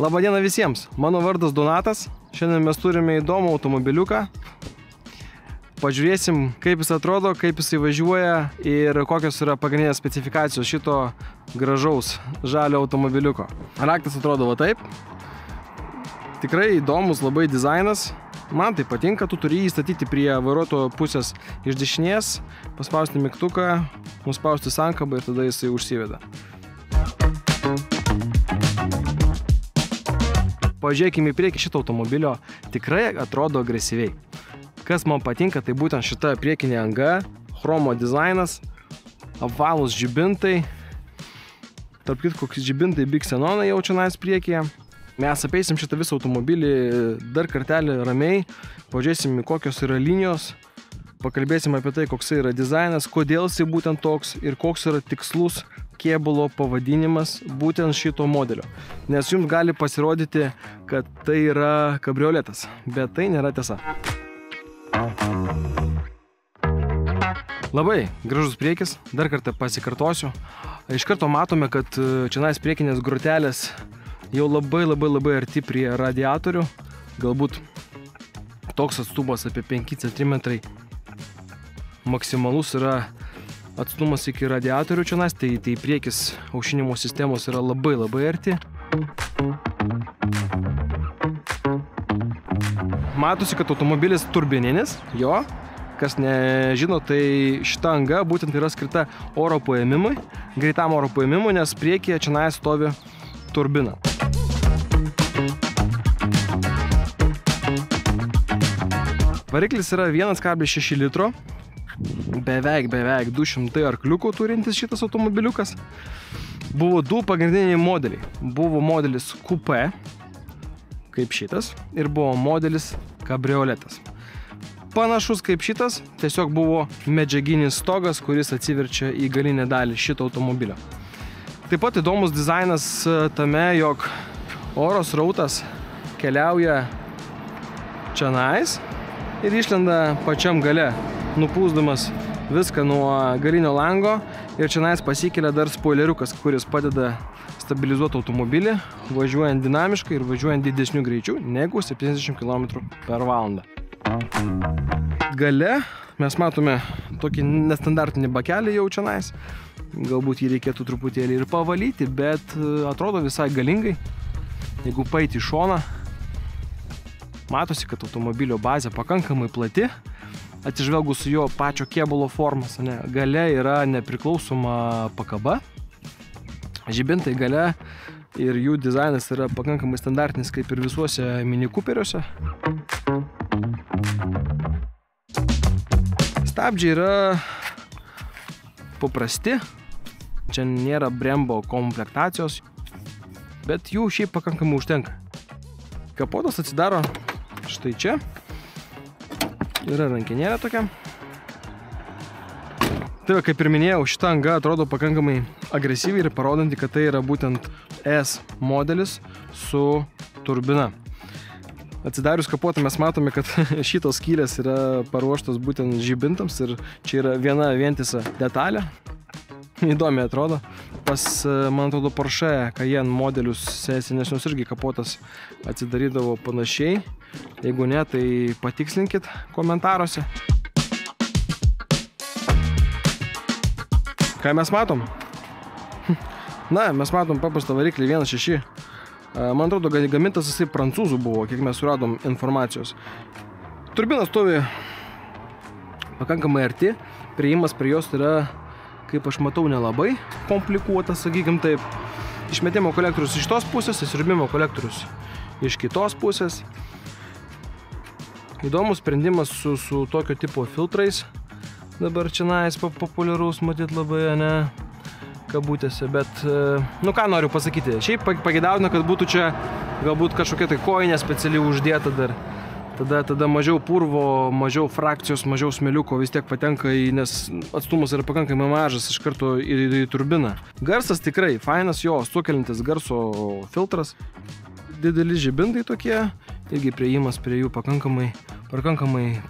Labadiena visiems, mano vardas Donatas, šiandien mes turime įdomų automobiliuką. Pažiūrėsim, kaip jis atrodo, kaip jis važiuoja ir kokios yra pagrindinės specifikacijos šito gražaus žalio automobiliuko. Raktas atrodo va taip. Tikrai įdomus labai dizainas. Man tai patinka, tu turi jį statyti prie vairuotojo pusės iš dešinės, paspausti mygtuką, nuspausti sankabą ir tada jisai užsiveda. Pažiūrėkime į priekį šito automobilio, tikrai atrodo agresyviai. Kas man patinka, tai būtent šita priekinė anga, chromo dizainas, apvalūs žibintai. Tarp kitko, žibintai Big Xenonai jau čionais priekyje. Mes apeisim šitą visą automobilį dar kartelį ramiai, pažiūrėsim, kokios yra linijos, pakalbėsim apie tai, koks yra dizainas, kodėl jis būtent toks ir koks yra tikslus kėbulo pavadinimas būtent šito modelio. Nes jums gali pasirodyti, kad tai yra kabrioletas, bet tai nėra tiesa. Labai gražus priekis, dar kartą pasikartosiu. Iš karto matome, kad čionais priekinės grotelės jau labai arti prie radiatorių. Galbūt toks atstumas apie 5 cm maksimalus yra atstumas iki radiatorių čionais, tai priekis aušinimo sistemos yra labai arti. Matosi, kad automobilis turbininis, jo. Kas nežino, tai šita anga būtent yra skirta oro paėmimui, greitam oro paėmimui, nes priekyje čionais stovi turbina. Variklis yra 1,6 litro, beveik 200 arkliukų turintis šitas automobiliukas. Buvo du pagrindiniai modeliai. Buvo modelis Coupé, kaip šitas, ir buvo modelis kabrioletas. Panašus kaip šitas, tiesiog buvo medžiaginis stogas, kuris atsiverčia į galinę dalį šito automobilio. Taip pat įdomus dizainas tame, jog oro srautas keliauja čionais ir išlenda pačiam gale, nupūsdamas viską nuo galinio lango, ir čionais pasikelia dar spoileriukas, kuris padeda stabilizuoti automobilį, važiuojant dinamiškai ir važiuojant didesniu greičiu negu 70 km/h. Gale mes matome tokį nestandartinį bakelį jau čionais. Galbūt jį reikėtų truputėlį ir pavalyti, bet atrodo visai galingai. Jeigu paeiti į šoną, matosi, kad automobilio bazė pakankamai plati. Atsižvelgus jo pačio kėbulo formas, gale yra nepriklausoma pakaba. Žibintai gale ir jų dizainas yra pakankamai standartinis, kaip ir visuose Mini Cooperiuose. Stabdžiai yra paprasti, čia nėra Brembo komplektacijos, bet jų šiaip pakankamai užtenka. Kapotas atsidaro štai čia, yra rankenėlė tokia. Tai, kaip ir minėjau, šita anga atrodo pakankamai agresyviai ir parodanti, kad tai yra būtent S modelis su turbina. Atsidarius kapotą mes matome, kad šitos skylės yra paruoštos būtent žibintams ir čia yra viena vientisa detalė. Įdomiai atrodo. Pas, man atrodo, Porsche Cayenne modelius senesnius irgi kapotas atsidarydavo panašiai. Jeigu ne, tai patikslinkit komentaruose. Ką mes matom? Na, mes matom paprastą variklį 1.6. Man atrodo, gamintas jisai prancūzų buvo, kiek mes suradom informacijos. Turbina stovi pakankamai arti, priėjimas prie jos yra, kaip aš matau, nelabai komplikuotas, sakykim taip. Išmetimo kolektorius iš tos pusės, įsiurbimo kolektorius iš kitos pusės. Įdomus sprendimas su tokio tipo filtrais. Dabar čionais populiarus, matyt, labai, ne? Kabutėse, bet, ką noriu pasakyti, šiaip pageidauna, kad būtų čia galbūt kažkokia tai kojinė specialiai uždėta dar, tada mažiau purvo, mažiau frakcijos, mažiau smėliuko vis tiek patenka, nes atstumas yra pakankamai mažas iš karto į turbiną. Garsas tikrai fainas, jo, sukelintis garso filtras, dideli žibintai tokie, irgi priėjimas prie jų pakankamai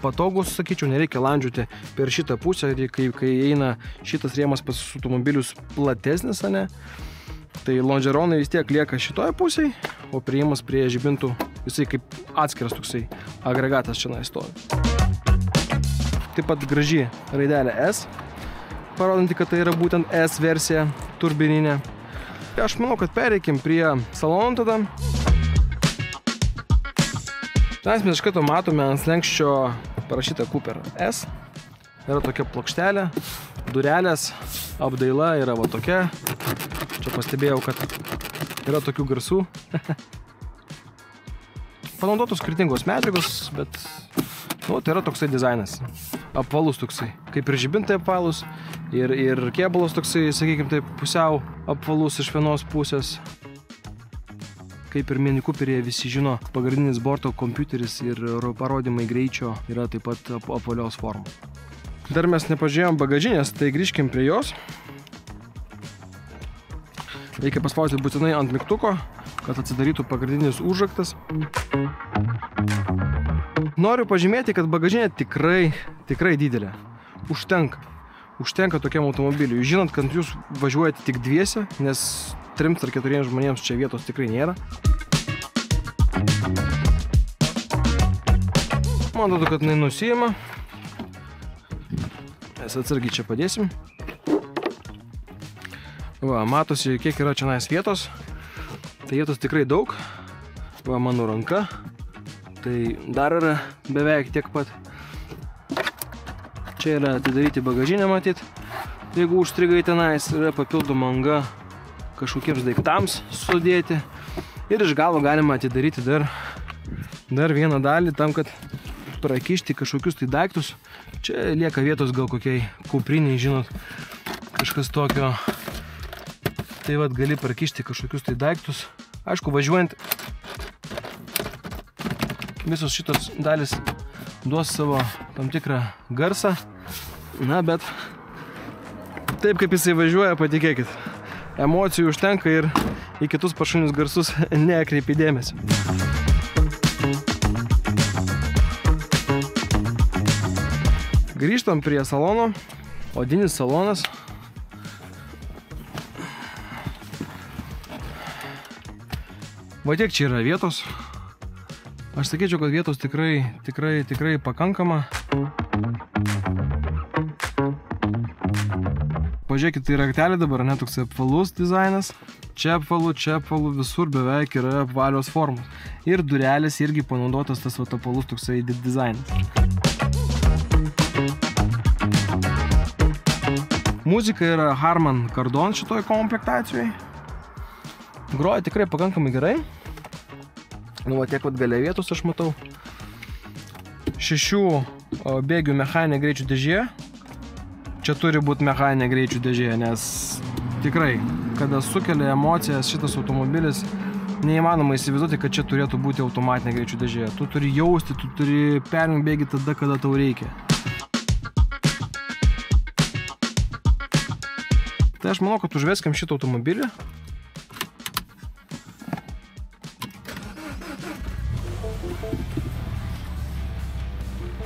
patogus, sakyčiau, nereikia landžiuoti per šitą pusę, kai eina šitas rėmas pas automobilius platesnis, ne? Tai lonžeronai vis tiek lieka šitoje pusėje, o priėjimas prie žibintų, jisai kaip atskiras toksai agregatas čia stovi. Taip pat graži raidelė S, parodanti, kad tai yra būtent S versija turbininė. Aš manau, kad pereikim prie salono tada. Mes iš karto matome ant slenkščio parašytą Cooper S. Yra tokia plokštelė, durelės, apdaila yra va tokia. Čia pastebėjau, kad yra tokių garsų. Panaudotos skirtingos medžiagos, bet tai yra toksai dizainas. Apvalus toksai, kaip ir žibintai apvalus, ir kėbulas toksai, sakykime, taip pusiau apvalus iš vienos pusės. Kaip ir Mini Cooperyje visi žino, pagrindinis borto kompiuteris ir parodymai greičio yra taip pat apvalios formos. Dar mes nepažiūrėjom bagažinės, tai grįžkim prie jos. Reikia paspausti būtinai ant mygtuko, kad atsidarytų pagrindinis užraktas. Noriu pažymėti, kad bagažinė tikrai didelė. Užtenka tokiam automobiliui. Žinant, kad jūs važiuojate tik dviese, nes 3 ar 4 žmonėms čia vietos tikrai nėra. Man atrodo, kad jinai nusiima. Mes atsargiai čia padėsim. Va, matosi, kiek yra čia vietos. Tai vietos tikrai daug. Va, mano ranka. Tai dar yra beveik tiek pat. Čia yra atidaryti bagažinę, matyt. Jeigu užstrigai tenais, yra papildoma anga kažkokiems daiktams sudėti. Ir iš galo galima atidaryti dar vieną dalį tam, kad prakišti kažkokius tai daiktus. Čia lieka vietos gal kokiai kupriniai, žinot, kažkas tokio. Tai vat gali prakišti kažkokius tai daiktus. Aišku, važiuojant, visos šitos dalis duos savo tam tikrą garsą. Na, bet taip kaip jisai važiuoja, patikėkit. Emocijų užtenka ir į kitus pašalinius garsus nekreipi dėmesio. Grįžtam prie salono. Odinis salonas. Va tiek čia yra vietos. Aš sakyčiau, kad vietos tikrai pakankama. Pažiūrėkit, tai raktelė dabar, ne, toks apvalus dizainas. Čia apvalu, visur beveik yra apvalios formos. Ir durelės irgi panaudotas tas apvalus toksai dizainas. Muzika yra Harman Kardon šitoj komplektacijoje. Groja tikrai pakankamai gerai. Nu, va tiek vat galia vietos aš matau. 6 bėgių mechaninė greičių dėžė. Čia turi būti mechaninė greičių dėžė, nes tikrai, kada sukelia emocijas šitas automobilis, neįmanoma įsivaizduoti, kad čia turėtų būti automatinė greičių dėžė. Tu turi jausti, tu turi perimti bėgį tada, kada tau reikia. Tai aš manau, kad užveskim šitą automobilį.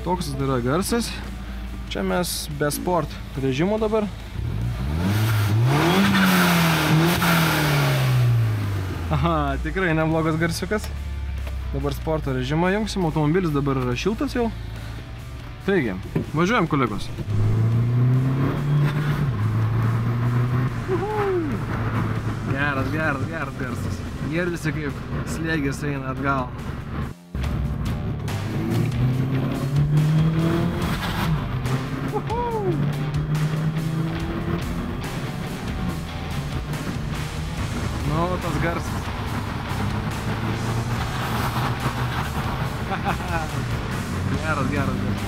Toks yra garsas. Čia mes be sport režimo dabar. Aha, tikrai neblogas garsiukas. Dabar sporto režimą jungsim. Automobilis dabar yra šiltas jau. Taigi, važiuojam, kolegos. Geras garsas. Girdisi, kaip slėgis eina atgal. Nu, tas garsas. Geras garsas.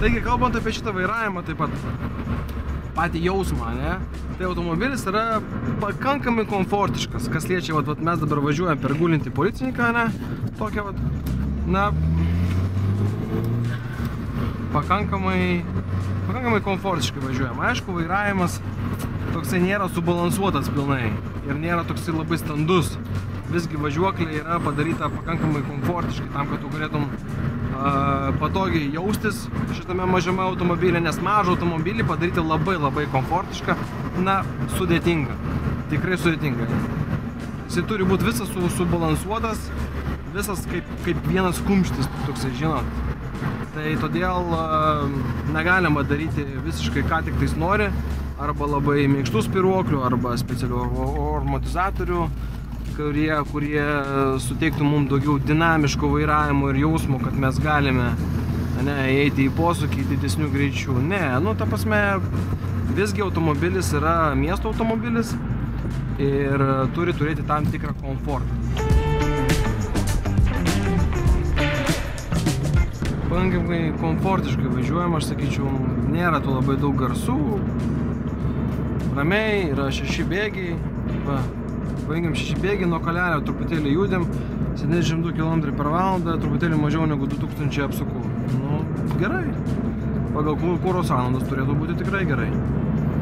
Taigi, kalbant apie šitą vairavimą, taip pat patį jausmą, ne? Tai automobilis yra pakankamai komfortiškas, kas liečia, mes dabar važiuojam per gulintį policininką, ne? Tokia, na, pakankamai komfortiškai važiuojam. Aišku, vairavimas toksai nėra subalansuotas pilnai ir nėra toksai labai standus. Visgi važiuoklė yra padaryta pakankamai komfortiškai tam, kad tu galėtum patogiai jaustis šitame mažame automobilė, nes mažą automobilį padaryti labai komfortišką, na, sudėtinga. Tikrai sudėtinga. Jisai turi būti visas subalansuotas, visas kaip vienas kumštis, toksai, žinot. Tai todėl negalima daryti visiškai ką tik tais nori, arba labai mėgštų spyruoklių, arba specialių aromatizatorių, kurie suteiktų mums daugiau dinamiško vairavimo ir jausmo, kad mes galime eiti į posūkį didesnių greičių. Ne, nu ta prasme, visgi automobilis yra miesto automobilis ir turi turėti tam tikrą komfortą. Pakankamai komfortiškai važiuojam, aš sakyčiau, nėra tų labai daug garsų. Ramiai, yra 6 bėgiai. Paėgiam 6 bėgiai, nuo kalelio truputėlį judėm, 72 km/h, truputėlį mažiau negu 2000 apsukų. Nu, gerai. Pagal kuro sąnaudas turėtų būti tikrai gerai.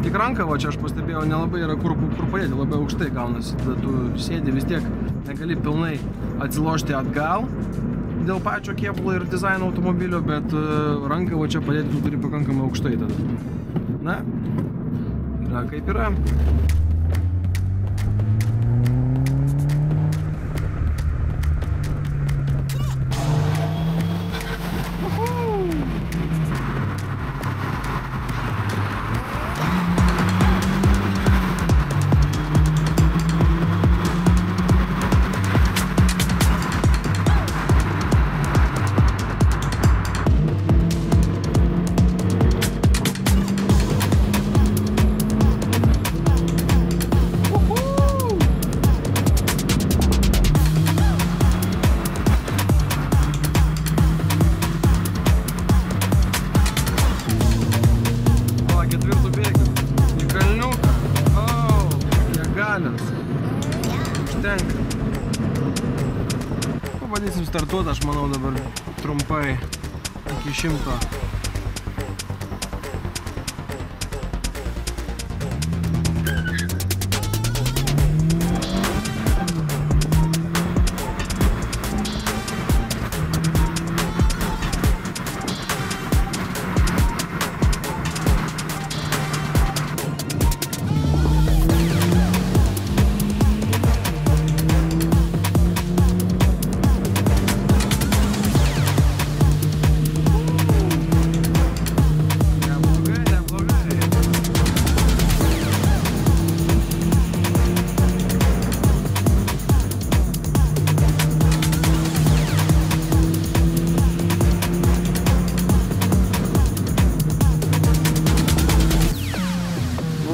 Tik ranka, va čia aš pastebėjau, nelabai yra kur padėti, labai aukštai gaunasi. Tada tu sėdi vis tiek, negali pilnai atsilošti atgal dėl pačio kėbulo ir dizaino automobilio, bet ranką va čia padėti tu turi pakankamai aukštai tada. Na, yra kaip yra. Užtenka. Pabandysim startuoti, aš manau dabar trumpai iki 100.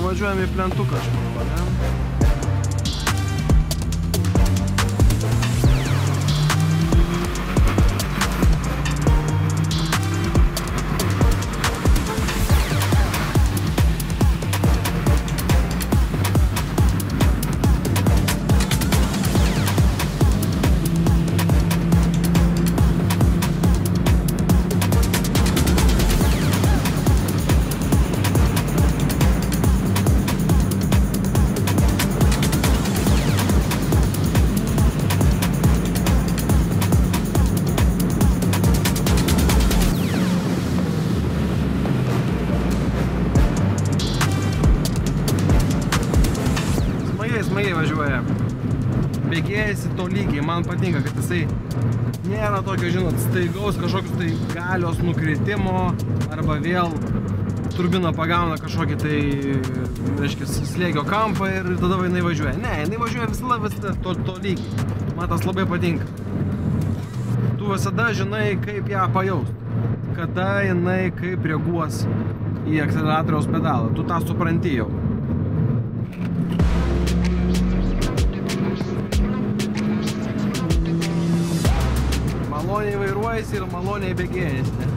Važiuojam į plentuką, aš manau, ne? Smagiai važiuoja. Bėgėjasi tolygiai. Man patinka, kad jisai nėra tokio, žinot, staigaus kažkokius tai galios nukritimo arba vėl turbina pagauna kažkokį tai, reiškia, slėgio kampą ir tada jinai važiuoja. Ne, jinai važiuoja visada tolygiai. Man tas labai patinka. Tu visada žinai, kaip ją pajaust. Kada jinai kaip reaguos į akceleratoriaus pedalą. Tu tą supranti jau. Maloniai vairuojasi ir maloniai bėgėjasi.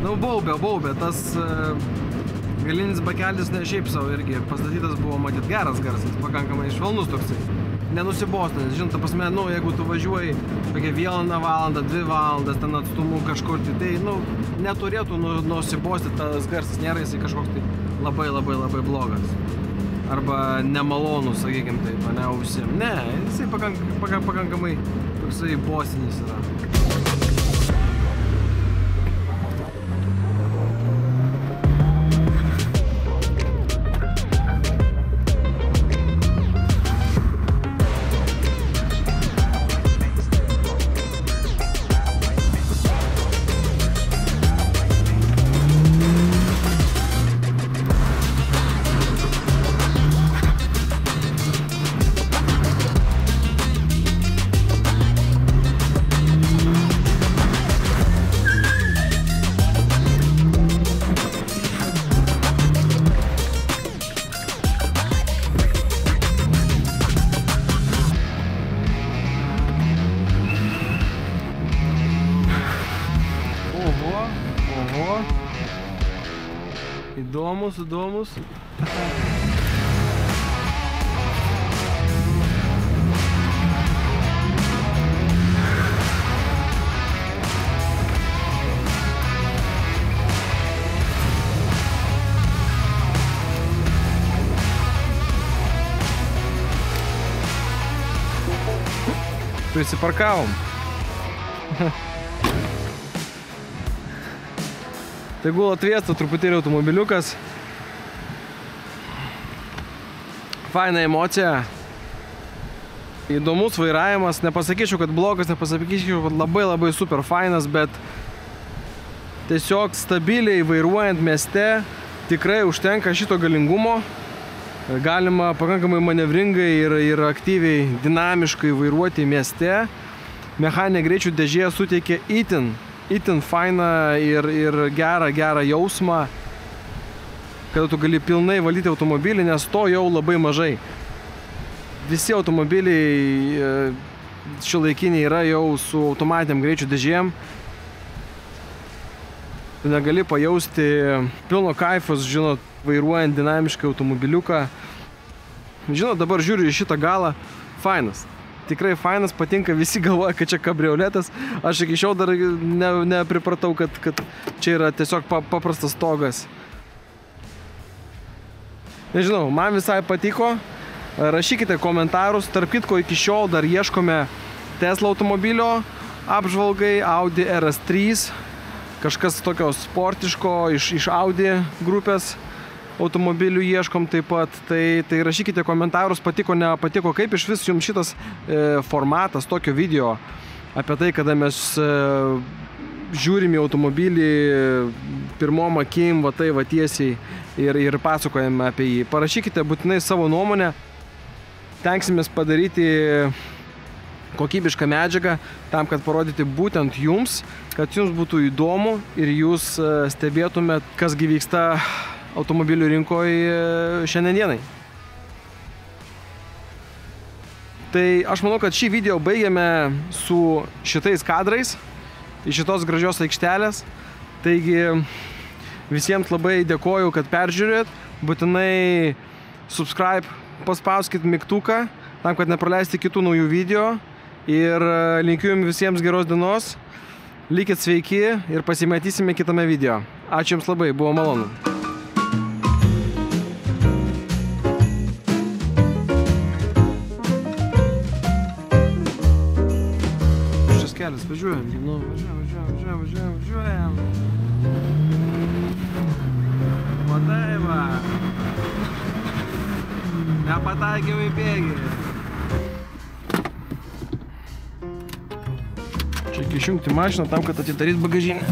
Nu, baubė, tas galinis bakelis ne šiaip savo irgi pastatytas buvo, matyt, geras garsas, pakankamai švelnus toksai. Nenusibostas, žinot, ta prasme, nu, jeigu tu važiuoji kokią 1 valandą, 2 valandas ten atstumu kažkur, tai, nu, neturėtų nusibosti tas garsas, nėra jisai kažkoks tai labai blogas. Arba nemalonus, sakykim taip, ne, ausim. Ne, jisai pakankamai toksai bosinis yra. Oho. Įdomus. Prisiparkavom. Tegul atvėsta truputėlį automobiliukas. Faina emocija. Įdomus vairavimas. Nepasakyčiau, kad blogas, nepasakyčiau, kad labai super fainas, bet tiesiog stabiliai vairuojant mieste tikrai užtenka šito galingumo. Galima pakankamai manevringai ir aktyviai, dinamiškai vairuoti mieste. Mechaninė greičių dėžė suteikia itin fainą ir gerą jausmą, kada tu gali pilnai valyti automobilį, nes to jau labai mažai. Visi automobiliai šiuolaikiniai yra jau su automatiniam greičių dėžėm. Tu negali pajausti pilno kaifos, žinot, vairuojant dinamiškai automobiliuką. Žinot, dabar žiūriu į šitą galą, fainas. Tikrai fainas, patinka, visi galvoja, kad čia kabrioletas. Aš iki šiol dar nepripratau, kad čia yra tiesiog paprastas stogas. Nežinau, man visai patiko. Rašykite komentarus. Tarp kitko, iki šiol dar ieškome Tesla automobilio apžvalgai, Audi RS3. Kažkas tokio sportiško iš Audi grupės automobilių ieškom taip pat. Tai rašykite komentarus, patiko, nepatiko, kaip iš vis jums šitas formatas tokio video apie tai, kada mes žiūrim į automobilį pirmom akim, va tai va tiesiai ir pasakojame apie jį. Parašykite būtinai savo nuomonę. Tenksimės padaryti kokybišką medžiagą tam, kad parodyti būtent jums, kad jums būtų įdomu ir jūs stebėtumėt, kas gi vyksta automobilių rinkoje šiandien dienai. Tai aš manau, kad šį video baigiame su šitais kadrais iš šitos gražios aikštelės. Taigi visiems labai dėkoju, kad peržiūrėt. Būtinai subscribe, paspauskit mygtuką, tam, kad nepraleisti kitų naujų video. Ir linkiu jums visiems geros dienos. Likit sveiki ir pasimatysime kitame video. Ačiū jums labai, buvo malonu. Kelias, važiuojam, nu, važiuojam. Matai va. Nepataikiau į bėgį. Čia išjungti mašiną tam, kad atidaryt bagažinę.